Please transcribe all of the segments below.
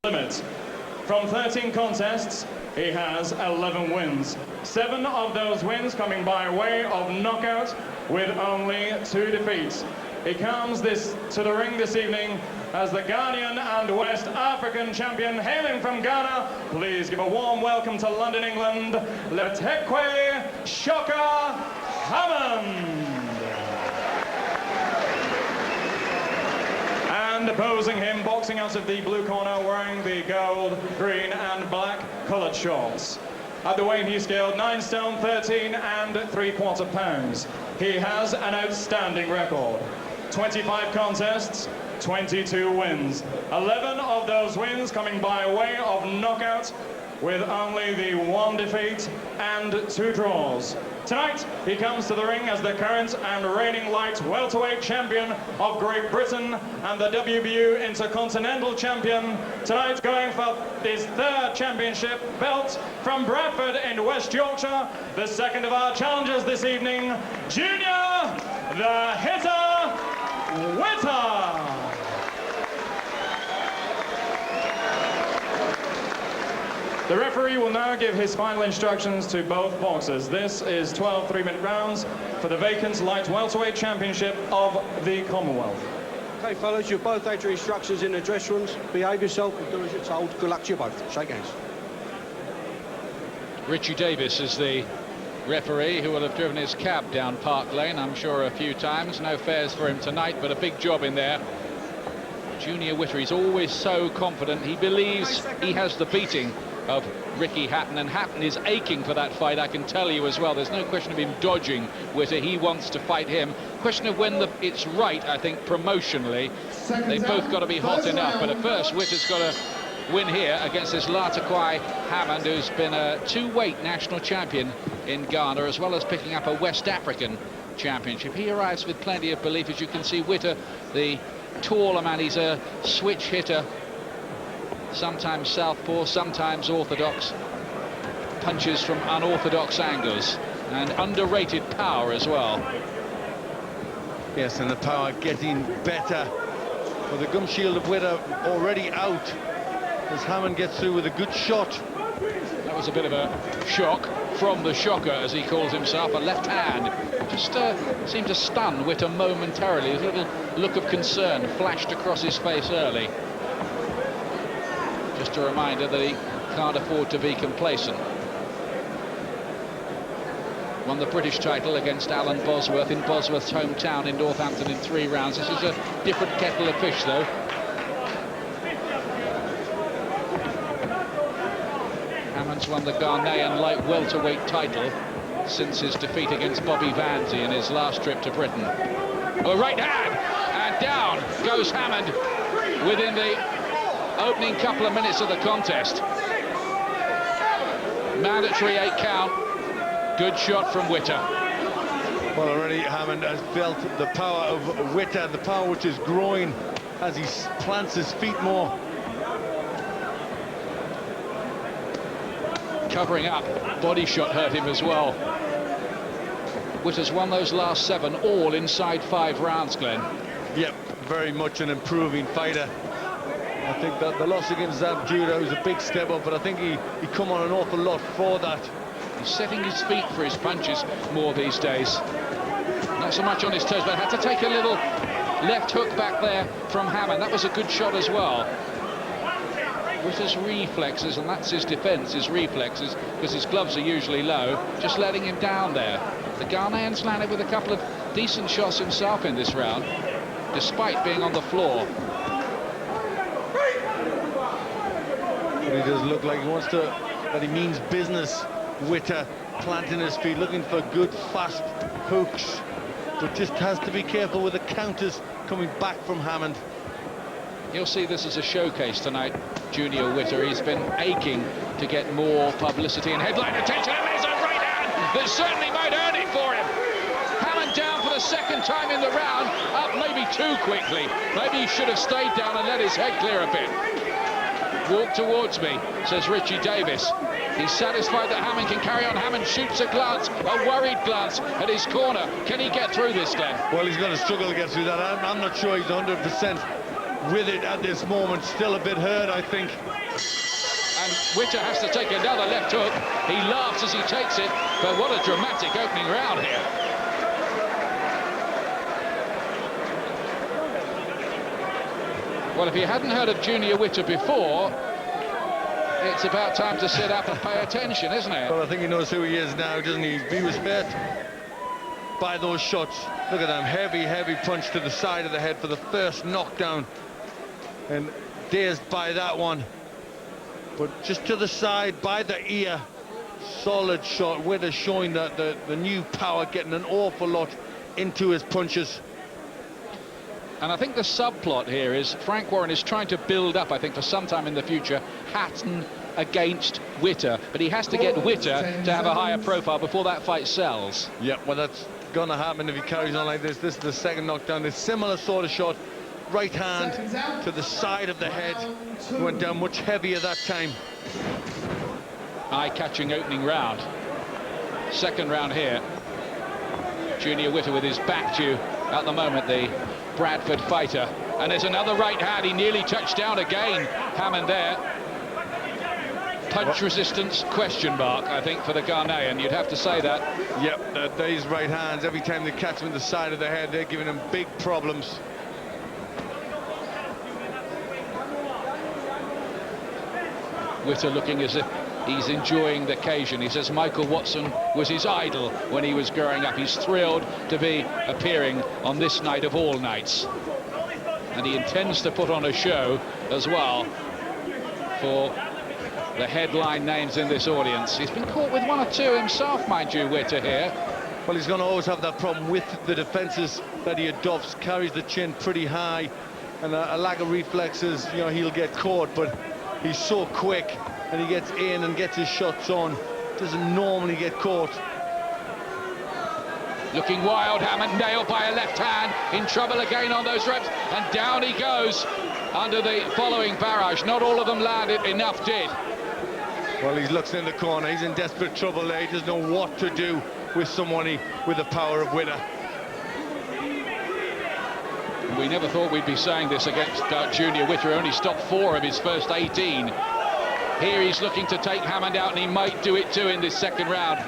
limit. From 13 contests, he has 11 wins. 7 of those wins coming by way of knockout, with only 2 defeats. He comes to the ring this evening as the Ghanaian and West African champion, hailing from Ghana. Please give a warm welcome to London, England, Laatekwei Hammond. And opposing him, boxing out of the blue corner, wearing the gold, green and black coloured shorts. At the weight, he scaled 9 stone 13 and 3/4 pounds. He has an outstanding record. 25 contests, 22 wins. 11 of those wins coming by way of knockout, with only the 1 defeat and 2 draws. Tonight, he comes to the ring as the current and reigning light welterweight champion of Great Britain and the WBU Intercontinental champion. Tonight, going for his 3rd championship belt from Bradford in West Yorkshire, the second of our challengers this evening, Junior the Hitter Witter. The referee will now give his final instructions to both boxers. This is 12 3-minute rounds for the vacant light welterweight championship of the Commonwealth. Okay, fellas, you've both had your instructions in the dress rooms. Behave yourself and do as you're told. Good luck to you both. Shake hands. Richie Davis is the referee, who will have driven his cab down Park Lane, I'm sure, a few times. No fares for him tonight, but a big job in there. Junior Witter, he's always so confident. He believes he has the beating of Ricky Hatton, and Hatton is aching for that fight, I can tell you as well. There's no question of him dodging Witter. He wants to fight him. Question of when it's right, I think, promotionally. They've both got to be hot enough, but at first Witter's got to win here against this Laatekwei Hammond, who's been a 2-weight national champion in Ghana, as well as picking up a West African championship. He arrives with plenty of belief. As you can see, Witter, the taller man, he's a switch hitter. Sometimes southpaw, sometimes orthodox. Punches from unorthodox angles, and underrated power as well. Yes, and the power getting better. With the gum shield of Witter already out, as Hammond gets through with a good shot. That was a bit of a shock from the shocker, as he calls himself. A left hand just seemed to stun Witter momentarily. A little look of concern flashed across his face early. Just a reminder that he can't afford to be complacent. Won the British title against Alan Bosworth in Bosworth's hometown in Northampton in 3 rounds. This is a different kettle of fish, though. Hammond's won the Ghanaian light welterweight title since his defeat against Bobby Vanzi in his last trip to Britain. Oh, right hand! And down goes Hammond within the opening couple of minutes of the contest. Mandatory 8 count. Good shot from Witter. Well, already Hammond has felt the power of Witter, the power which is growing as he plants his feet more. Covering up, body shot hurt him as well. Witter's won those last 7, all inside 5 rounds, Glenn. Yep, very much an improving fighter. I think that the loss against Zab Judah was a big step up, but I think he come on an awful lot for that. He's setting his feet for his punches more these days. Not so much on his toes, but had to take a little left hook back there from Hammond. That was a good shot as well. Witter's reflexes, and that's his defence, his reflexes, because his gloves are usually low, just letting him down there. The Ghanaian's landed with a couple of decent shots himself in this round, despite being on the floor. But he does look like he wants to, that he means business. Witter planting his feet, looking for good, fast hooks, but just has to be careful with the counters coming back from Hammond. You'll see this as a showcase tonight, Junior Witter. He's been aching to get more publicity and headline attention, and there's a right hand that certainly might earn it for him. Hammond down for the 2nd time in the round, up maybe too quickly. Maybe he should have stayed down and let his head clear a bit. Walk towards me, says Richie Davis. He's satisfied that Hammond can carry on. Hammond shoots a glance, a worried glance at his corner. Can he get through this, Glenn? Well, he's going to struggle to get through that. I'm not sure he's 100%. with it at this moment. Still a bit hurt, I think. And Witter has to take another left hook. He laughs as he takes it, but what a dramatic opening round here. Well, if you hadn't heard of Junior Witter before, it's about time to sit up and pay attention, isn't it? Well, I think he knows who he is now, doesn't he? He was hurt by those shots. Look at them, heavy punch to the side of the head for the first knockdown. And dazed by that one. But just to the side, by the ear. Solid shot. Witter showing that the new power, getting an awful lot into his punches. And I think the subplot here is Frank Warren is trying to build up, I think, for some time in the future, Hatton against Witter. But he has to get Witter to have a higher profile before that fight sells. Yeah, well, that's gonna happen if he carries on like this. This is the second knockdown. A similar sort of shot. Right hand to the side of the head. Went down much heavier that time. Eye-catching opening round. Second round here. Junior Witter with his back to, at the moment, the Bradford fighter. And there's another right hand. He nearly touched down again. Hammond there. Punch resistance, question mark, I think, for the Ghanaian. You'd have to say that. Yep, these right hands, every time they catch him in the side of the head, they're giving him big problems. Witter looking as if he's enjoying the occasion. He says Michael Watson was his idol when he was growing up. He's thrilled to be appearing on this night of all nights. And he intends to put on a show as well for the headline names in this audience. He's been caught with one or two himself, mind you, Witter here. Well, he's going to always have that problem with the defences that he adopts. Carries the chin pretty high, and a lack of reflexes, you know, he'll get caught, but he's so quick, and he gets in and gets his shots on. Doesn't normally get caught. Looking wild, Hammond nailed by a left hand, in trouble again on those reps, and down he goes under the following barrage. Not all of them landed, enough did. Well, he looks in the corner, he's in desperate trouble there. He doesn't know what to do with someone with the power of Witter. We never thought we'd be saying this against Junior Witter. Only stopped 4 of his first 18. Here he's looking to take Hammond out, and he might do it too in this second round.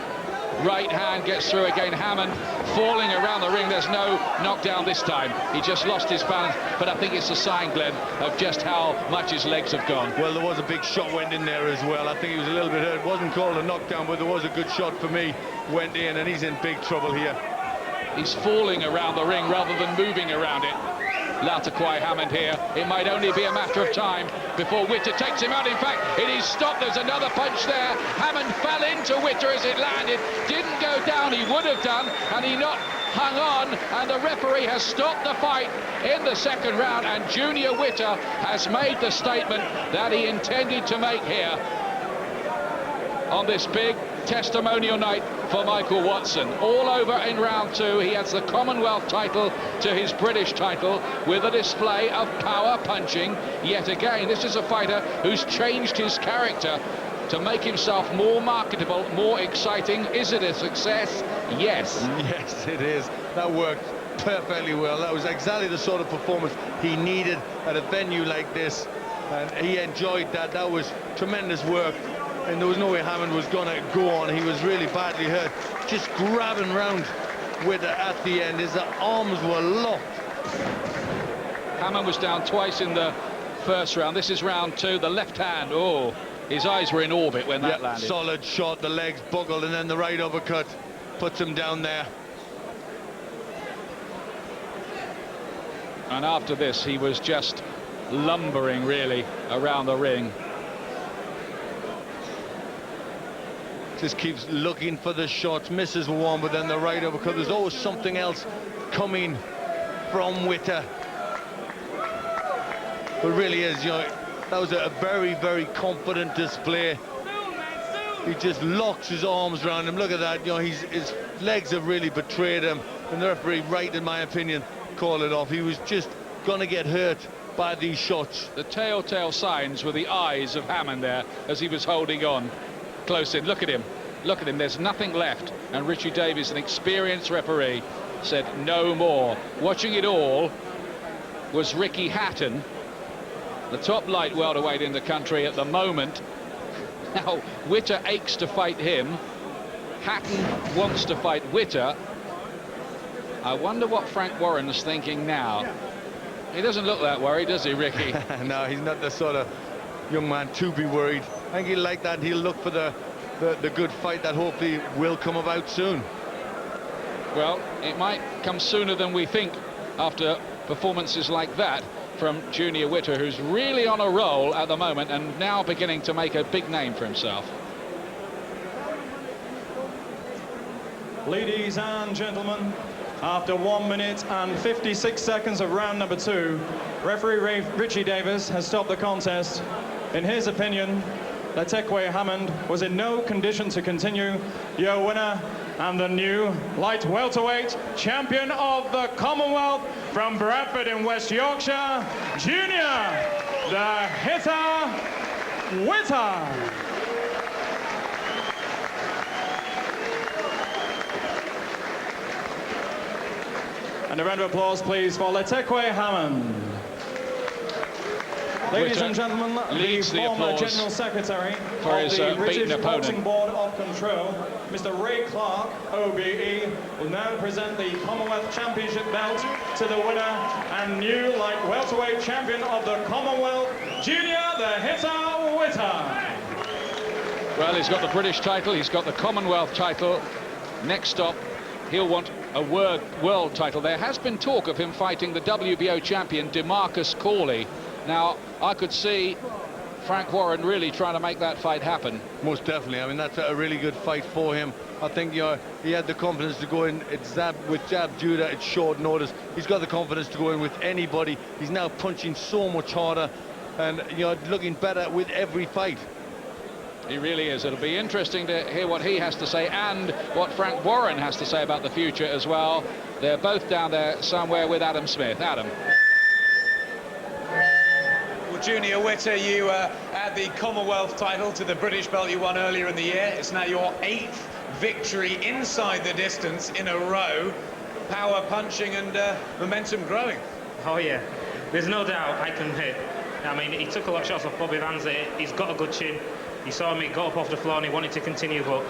Right hand gets through again. Hammond falling around the ring. There's no knockdown this time. He just lost his balance, but I think it's a sign, Glenn, of just how much his legs have gone. Well, there was a big shot went in there as well. I think he was a little bit hurt. It wasn't called a knockdown, but there was a good shot for me. Went in, and he's in big trouble here. He's falling around the ring rather than moving around it. Laatekwei Hammond here. It might only be a matter of time before Witter takes him out. In fact, it is stopped. There's another punch there. Hammond fell into Witter as it landed. Didn't go down. He would have done, and he not hung on. And the referee has stopped the fight in the second round. And Junior Witter has made the statement that he intended to make here on this big testimonial night for Michael Watson. All over in round 2. He adds the Commonwealth title to his British title with a display of power punching. Yet again, this is a fighter who's changed his character to make himself more marketable, more exciting. Is it a success? Yes. Yes, it is. That worked perfectly well. That was exactly the sort of performance he needed at a venue like this, and he enjoyed that. That was tremendous work. And there was no way Hammond was going to go on. He was really badly hurt. Just grabbing round Witter at the end. His arms were locked. Hammond was down twice in the first round. This is round 2. The left hand, oh, his eyes were in orbit when that landed. Solid shot, the legs buckled, and then the right uppercut puts him down there. And after this, he was just lumbering, really, around the ring. Just keeps looking for the shots, misses one, but then the right uppercut. There's always something else coming from Witter. But really is, you know, that was a very, very confident display. He just locks his arms around him. Look at that, you know, his legs have really betrayed him. And the referee, right in my opinion, called it off. He was just gonna get hurt by these shots. The telltale signs were the eyes of Hammond there as he was holding on. Close in, look at him, there's nothing left. And Richie Davies, an experienced referee, said no more. Watching it all was Ricky Hatton, the top light welterweight in the country at the moment. Now, Witter aches to fight him. Hatton wants to fight Witter. I wonder what Frank Warren's thinking now. He doesn't look that worried, does he, Ricky? No, he's not the sort of young man to be worried. I think he'll like that. He'll look for the good fight that hopefully will come about soon. Well, it might come sooner than we think after performances like that from Junior Witter, who's really on a roll at the moment and now beginning to make a big name for himself. Ladies and gentlemen, after 1 minute and 56 seconds of round number 2, referee Richie Davis has stopped the contest. In his opinion, Laatekwei Hammond was in no condition to continue. Your winner and the new light welterweight champion of the Commonwealth from Bradford in West Yorkshire, Junior the Hitter Witter. And a round of applause, please, for Laatekwei Hammond. Ladies Witter and gentlemen, the former General Secretary for of his the beaten British opponent. Boxing Board of Control, Mr. Ray Clark, OBE, will now present the Commonwealth Championship belt to the winner and new light welterweight champion of the Commonwealth, Junior the Hitter Witter. Well, he's got the British title, he's got the Commonwealth title. Next stop, he'll want a world title. There has been talk of him fighting the WBO champion, DeMarcus Corley. Now, I could see Frank Warren really trying to make that fight happen. Most definitely. I mean, that's a really good fight for him. I think, you know, he had the confidence to go in with jab Judah at short notice. He's got the confidence to go in with anybody. He's now punching so much harder and, you know, looking better with every fight. He really is. It'll be interesting to hear what he has to say and what Frank Warren has to say about the future as well. They're both down there somewhere with Adam Smith. Adam. Junior Witter, you add the Commonwealth title to the British belt you won earlier in the year. It's now your 8th victory inside the distance in a row. Power punching and momentum growing. Oh yeah, there's no doubt I can hit. I mean, he took a lot of shots off Bobby Vanzi. He's got a good chin. He saw me go up off the floor and he wanted to continue, but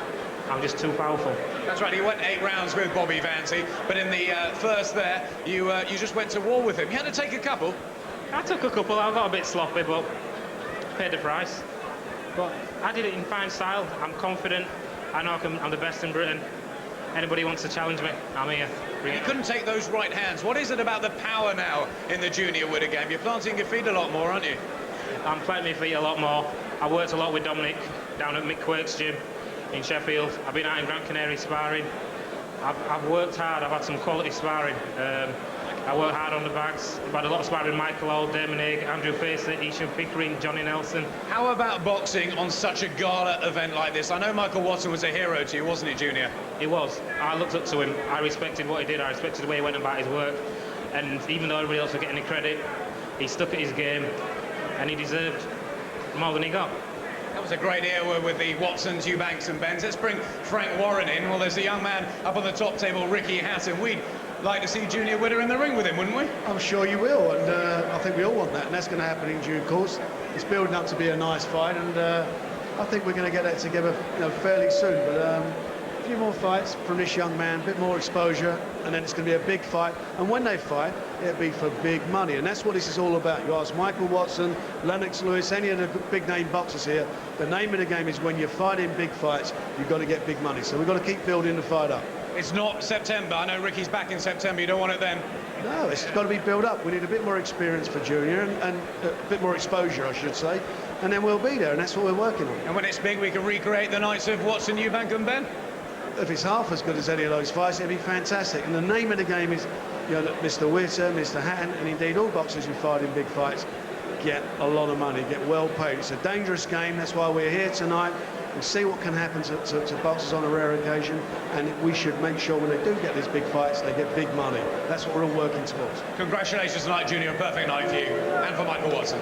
I'm just too powerful. That's right, he went 8 rounds with Bobby Vanzi, but in the first there, you just went to war with him. You had to take a couple. I took a couple. I got a bit sloppy, but paid the price. But I did it in fine style. I'm confident. I know I'm the best in Britain. Anybody wants to challenge me, I'm here. You couldn't take those right hands. What is it about the power now in the Junior Witter game? You're planting your feet a lot more, aren't you? I'm planting my feet a lot more. I worked a lot with Dominic down at Mick Quirk's gym in Sheffield. I've been out in Gran Canaria sparring. I've worked hard. I've had some quality sparring. I work hard on the bags. I've had a lot of sparring with Michael Old, Damon Haig, Andrew Facer, Ishan Pickering, Johnny Nelson. How about boxing on such a gala event like this? I know Michael Watson was a hero to you, wasn't he, Junior? He was. I looked up to him. I respected what he did. I respected the way he went about his work. And even though everybody else was getting the credit, he stuck at his game and he deserved more than he got. That was a great era with the Watsons, Eubanks and Benns. Let's bring Frank Warren in. Well, there's a young man up on the top table, Ricky Hatton. We'd like to see Junior Witter in the ring with him, wouldn't we? I'm sure you will, and I think we all want that, and that's going to happen in due course. It's building up to be a nice fight, and I think we're going to get that together, you know, fairly soon. But a few more fights from this young man, a bit more exposure, and then it's going to be a big fight. And when they fight, it'll be for big money, and that's what this is all about. You ask Michael Watson, Lennox Lewis, any of the big-name boxers here, the name of the game is when you're fighting big fights, you've got to get big money. So we've got to keep building the fight up. It's not September. I know Ricky's back in September. You don't want it then? No, it's got to be built up. We need a bit more experience for Junior and a bit more exposure, I should say. And then we'll be there, and that's what we're working on. And when it's big, we can recreate the nights of Watson, Eubank and Ben? If it's half as good as any of those fights, it'd be fantastic. And the name of the game is, you know, that Mr. Witter, Mr. Hatton, and indeed all boxers who fight in big fights get a lot of money, get well paid. It's a dangerous game. That's why we're here tonight. We'll see what can happen to boxers on a rare occasion, and we should make sure when they do get these big fights, they get big money. That's what we're all working towards. Congratulations tonight, Junior. A perfect night for you and for Michael Watson.